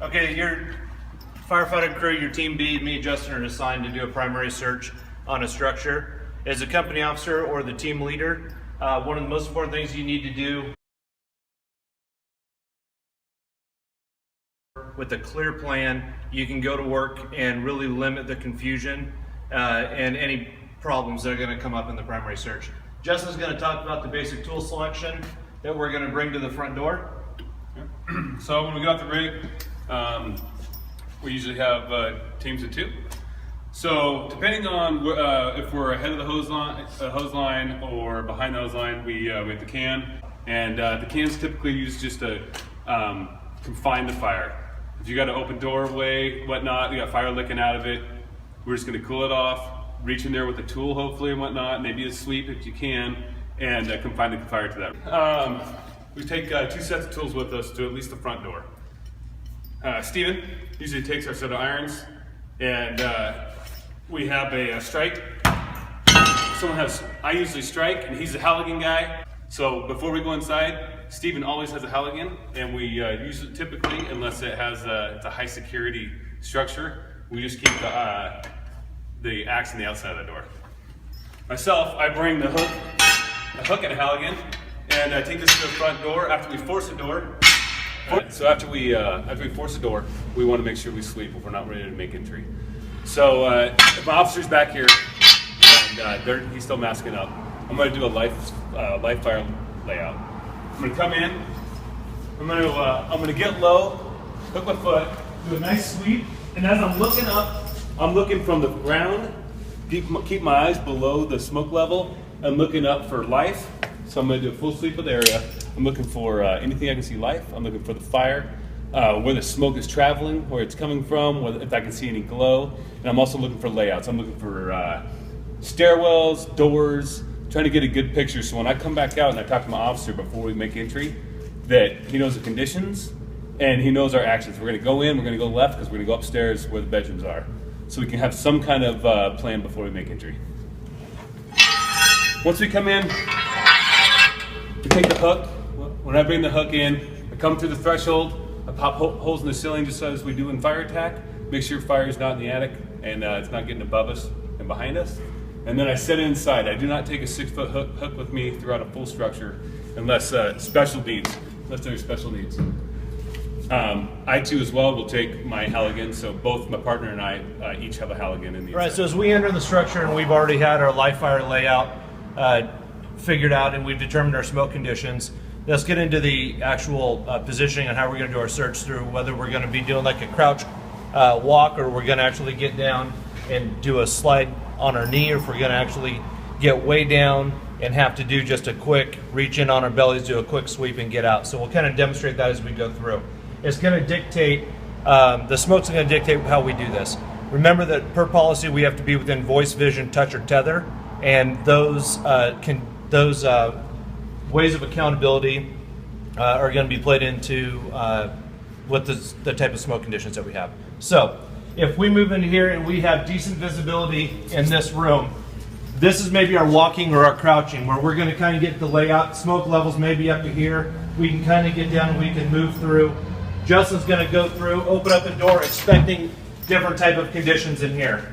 Okay, your firefighting crew, your team B, me and Justin are assigned to do a primary search on a structure. As a company officer or the team leader, one of the most important things you need to do with a clear plan, you can go to work and really limit the confusion and any problems that are going to come up in the primary search. Justin's going to talk about the basic tool selection that we're going to bring to the front door. So when we get off the rig, we usually have teams of 2. So depending on if we're ahead of the hose line or behind the hose line, we have the can, and the can's typically used just to confine the fire. If you got an open doorway, whatnot, you got fire licking out of it, we're just going to cool it off, reach in there with a tool hopefully and whatnot, maybe a sweep if you can, and confine the fire to that. We take 2 sets of tools with us to at least the front door. Steven usually takes our set of irons, and we have a strike. I usually strike, and he's a Halligan guy. So before we go inside, Steven always has a Halligan, and we use it typically, unless it has it's a high security structure, we just keep the axe on the outside of the door. Myself, I bring the hook and a Halligan, and I take this to the front door after we force the door. So after we force the door, we want to make sure we sweep if we're not ready to make entry. So if my officer's back here and he's still masking up, I'm going to do a live fire layout. I'm going to come in. I'm going to get low, hook my foot, do a nice sweep, and as I'm looking up, I'm looking from the ground. Keep my eyes below the smoke level. I'm looking up for life. So I'm going to do a full sweep of the area. I'm looking for anything I can see life. I'm looking for the fire, where the smoke is traveling, where it's coming from, if I can see any glow. And I'm also looking for layouts. I'm looking for stairwells, doors, trying to get a good picture so when I come back out and I talk to my officer before we make entry, that he knows the conditions and he knows our actions. We're going to go in, we're going to go left because we're going to go upstairs where the bedrooms are. So we can have some kind of plan before we make entry. Once we come in, we take the hook. When I bring the hook in, I come through the threshold, I pop holes in the ceiling just as we do in fire attack, make sure fire is not in the attic and it's not getting above us and behind us. And then I set it inside. I do not take a 6-foot hook with me throughout a full structure unless there's special needs. I too as well will take my Halligan, so both my partner and I each have a Halligan in the Right, so as we enter the structure and we've already had our live fire layout figured out and we've determined our smoke conditions, let's get into the actual positioning and how we're going to do our search through, whether we're going to be doing like a crouch walk or we're going to actually get down and do a slide on our knee, or if we're going to actually get way down and have to do just a quick reach in on our bellies, do a quick sweep and get out. So we'll kind of demonstrate that as we go through. It's going to dictate, the smoke's going to dictate how we do this. Remember that per policy we have to be within voice, vision, touch, or tether, and those ways of accountability are going to be played into what the type of smoke conditions that we have. So if we move into here and we have decent visibility in this room, this is maybe our walking or our crouching, where we're going to kind of get the layout. Smoke levels maybe up to here. We can kind of get down and we can move through. Justin's going to go through, open up the door, expecting different type of conditions in here.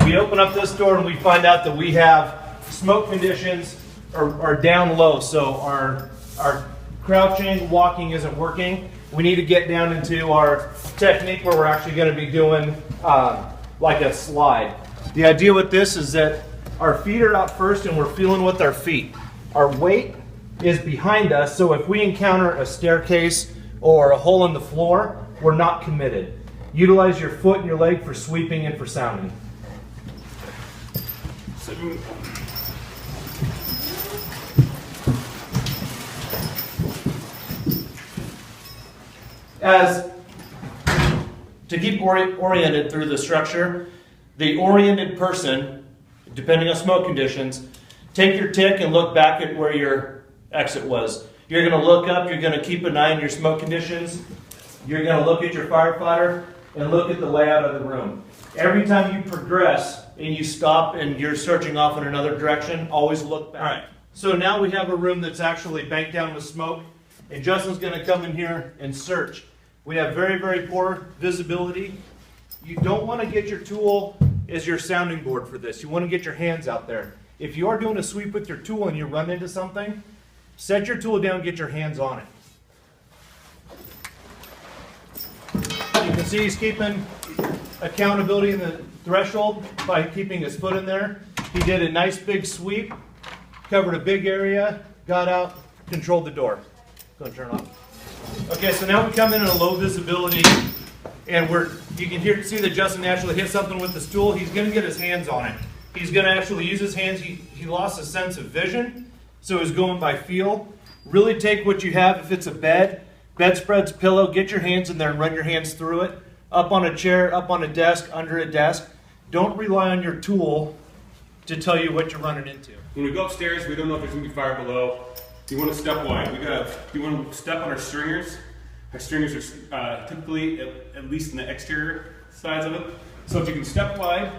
We open up this door and we find out that we have smoke conditions are down low, so our crouching, walking isn't working. We need to get down into our technique where we're actually going to be doing like a slide. The idea with this is that our feet are out first and we're feeling with our feet. Our weight is behind us, so if we encounter a staircase or a hole in the floor, we're not committed. Utilize your foot and your leg for sweeping and for sounding. As to keep oriented through the structure, the oriented person, depending on smoke conditions, take your tick and look back at where your exit was. You're going to look up, you're going to keep an eye on your smoke conditions, you're going to look at your firefighter and look at the layout of the room. Every time you progress and you stop and you're searching off in another direction, always look back. All right, so now we have a room that's actually banked down with smoke, and Justin's going to come in here and search. We have very, very poor visibility. You don't want to get your tool as your sounding board for this. You want to get your hands out there. If you are doing a sweep with your tool and you run into something, set your tool down and get your hands on it. You can see he's keeping accountability in the threshold by keeping his foot in there. He did a nice big sweep, covered a big area, got out, controlled the door. Go and turn it off. Okay, so now we come in at a low visibility, and you can see that Justin actually hit something with this tool. He's going to get his hands on it. He's going to actually use his hands. He lost a sense of vision, so he's going by feel. Really take what you have. If it's a bedspreads, pillow, get your hands in there and run your hands through it. Up on a chair, up on a desk, under a desk. Don't rely on your tool to tell you what you're running into. When we go upstairs, we don't know if there's going to be fire below. You want to step wide. You want to step on our stringers. Our stringers are typically at least in the exterior sides of it. So if you can step wide,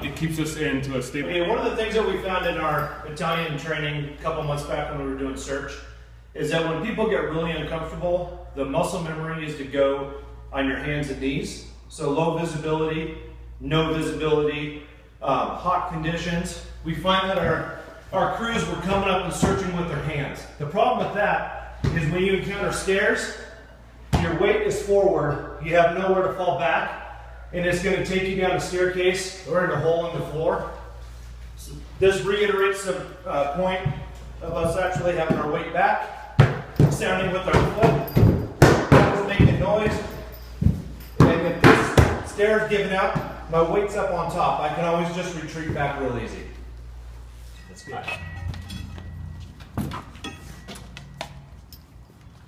it keeps us into a stable. Okay, one of the things that we found in our Italian training a couple months back when we were doing search is that when people get really uncomfortable, the muscle memory is to go on your hands and knees. So low visibility, no visibility, hot conditions. We find that our crews were coming up and searching with their hands. The problem with that is when you encounter stairs, your weight is forward, you have nowhere to fall back, and it's going to take you down a staircase or in a hole in the floor. So this reiterates the point of us actually having our weight back, sounding with our foot, that was making noise, and if this stair is giving out, my weight's up on top. I can always just retreat back real easy. That's good.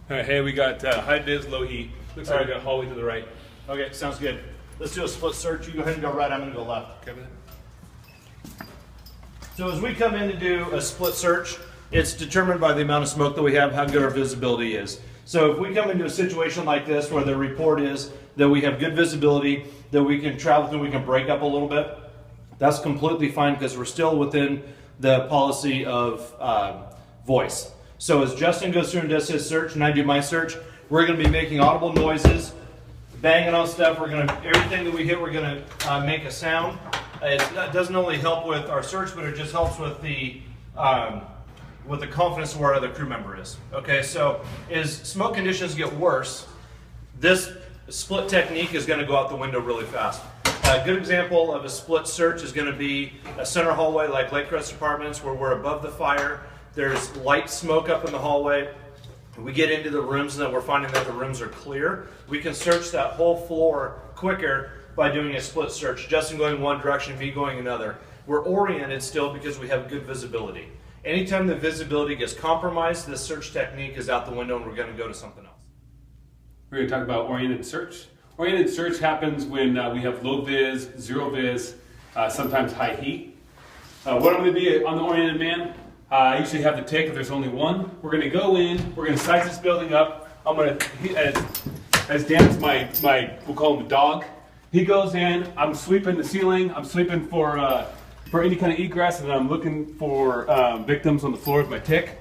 All right, hey, we got high vis, low heat. Looks like we got a hallway to the right. Okay, sounds good. Let's do a split search. You go ahead and go right, I'm going to go left. Okay. So as we come in to do a split search, it's determined by the amount of smoke that we have, how good our visibility is. So if we come into a situation like this where the report is that we have good visibility, that we can travel through, we can break up a little bit, that's completely fine because we're still within the policy of voice. So as Justin goes through and does his search and I do my search, we're going to be making audible noises, banging on stuff. Everything that we hit, we're going to make a sound. It doesn't only help with our search, but it just helps with the confidence of where our other crew member is. Okay, so as smoke conditions get worse, this split technique is going to go out the window really fast. A good example of a split search is going to be a center hallway like Lakecrest Apartments where we're above the fire. There's light smoke up in the hallway. We get into the rooms and then we're finding that the rooms are clear. We can search that whole floor quicker by doing a split search. Justin going one direction, me going another. We're oriented still because we have good visibility. Anytime the visibility gets compromised, this search technique is out the window and we're going to go to something else. We're going to talk about oriented search. Oriented search happens when we have low vis, zero vis, sometimes high heat. What I'm going to be on the oriented man, I usually have the take if there's only one. We're going to go in, we're going to size this building up. I'm going to, as Dan's we'll call him the dog. He goes in, I'm sweeping the ceiling, I'm sweeping for any kind of egress, and I'm looking for victims on the floor with my tick.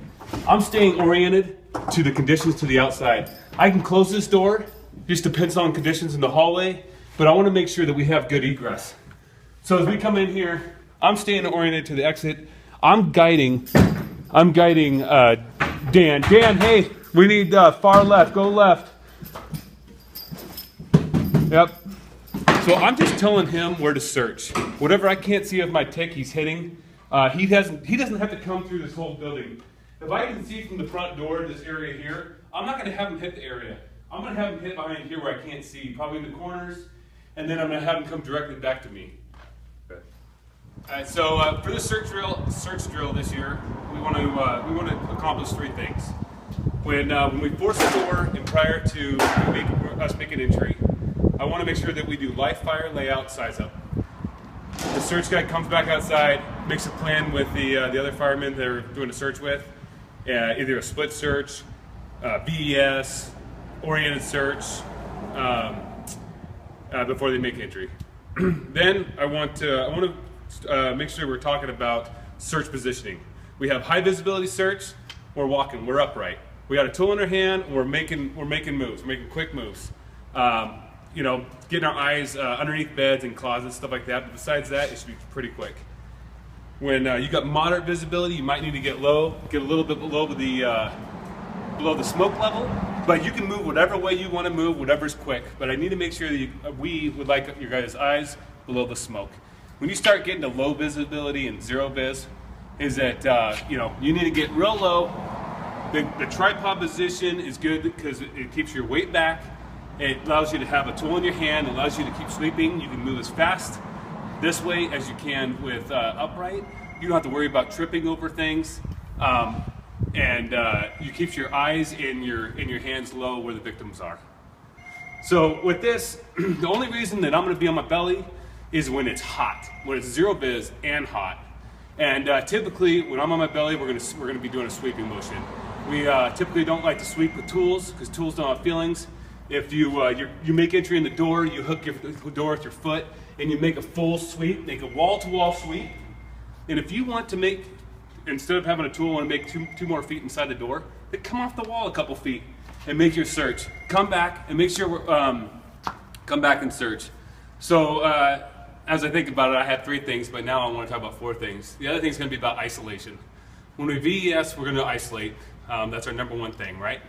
I'm staying oriented to the conditions to the outside. I can close this door, just depends on conditions in the hallway, but I want to make sure that we have good egress. So as we come in here, I'm staying oriented to the exit. I'm guiding Dan. Dan, hey, we need far left, go left. Yep. So I'm just telling him where to search. Whatever I can't see of my tick he's hitting, he doesn't have to come through this whole building. If I can see from the front door this area here, I'm not going to have him hit the area. I'm going to have him hit behind here where I can't see, probably in the corners, and then I'm going to have him come directly back to me. Okay. All right. So for the search drill this year, we want to accomplish three things. When we force the door and prior to us making entry, I want to make sure that we do live fire, layout, size up. The search guy comes back outside, makes a plan with the other firemen they're doing a search with, either a split search, BES, oriented search, before they make entry. Then I want to make sure we're talking about search positioning. We have high visibility search. We're walking. We're upright. We got a tool in our hand, and we're making moves. We're making quick moves. You know, getting our eyes underneath beds and closets, stuff like that. But besides that, it should be pretty quick. When you got moderate visibility, you might need to get low, get a little bit below the smoke level. But you can move whatever way you want to move, whatever's quick. But I need to make sure that we would like your guys' eyes below the smoke. When you start getting to low visibility and zero vis, is that you know, you need to get real low. The tripod position is good because it keeps your weight back. It allows you to have a tool in your hand. It allows you to keep sweeping. You can move as fast this way as you can with upright. You don't have to worry about tripping over things. You keep your eyes and your hands low where the victims are. So with this, the only reason that I'm going to be on my belly is when it's hot, when it's zero vis and hot. And typically, when I'm on my belly, we're going to be doing a sweeping motion. We typically don't like to sweep with tools because tools don't have feelings. If you make entry in the door, you hook your door with your foot, and you make a full sweep, make a wall-to-wall sweep. And if you want to make, instead of having a tool, want to make two more feet inside the door, then come off the wall a couple feet and make your search. Come back and make sure come back and search. So as I think about it, I had 3 things, but now I want to talk about 4 things. The other thing is going to be about isolation. When we VES, we're going to isolate. That's our number 1 thing, right?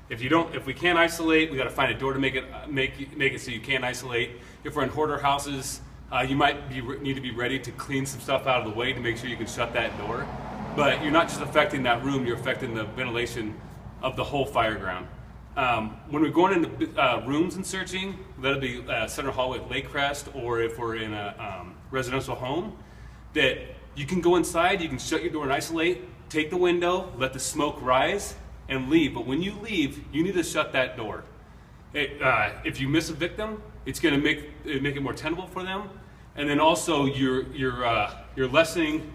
If we can't isolate, we got to find a door to make it so you can't isolate. If we're in hoarder houses, you might need to be ready to clean some stuff out of the way to make sure you can shut that door. But you're not just affecting that room; you're affecting the ventilation of the whole fire ground. When we're going into rooms and searching, that'll be center hallway with lake crest, or if we're in a residential home, that you can go inside, you can shut your door and isolate, take the window, let the smoke rise, and leave. But when you leave, you need to shut that door. If you miss a victim, it's going to make it more tenable for them, and then also you're lessening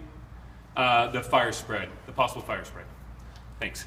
the fire spread, the possible fire spread. Thanks.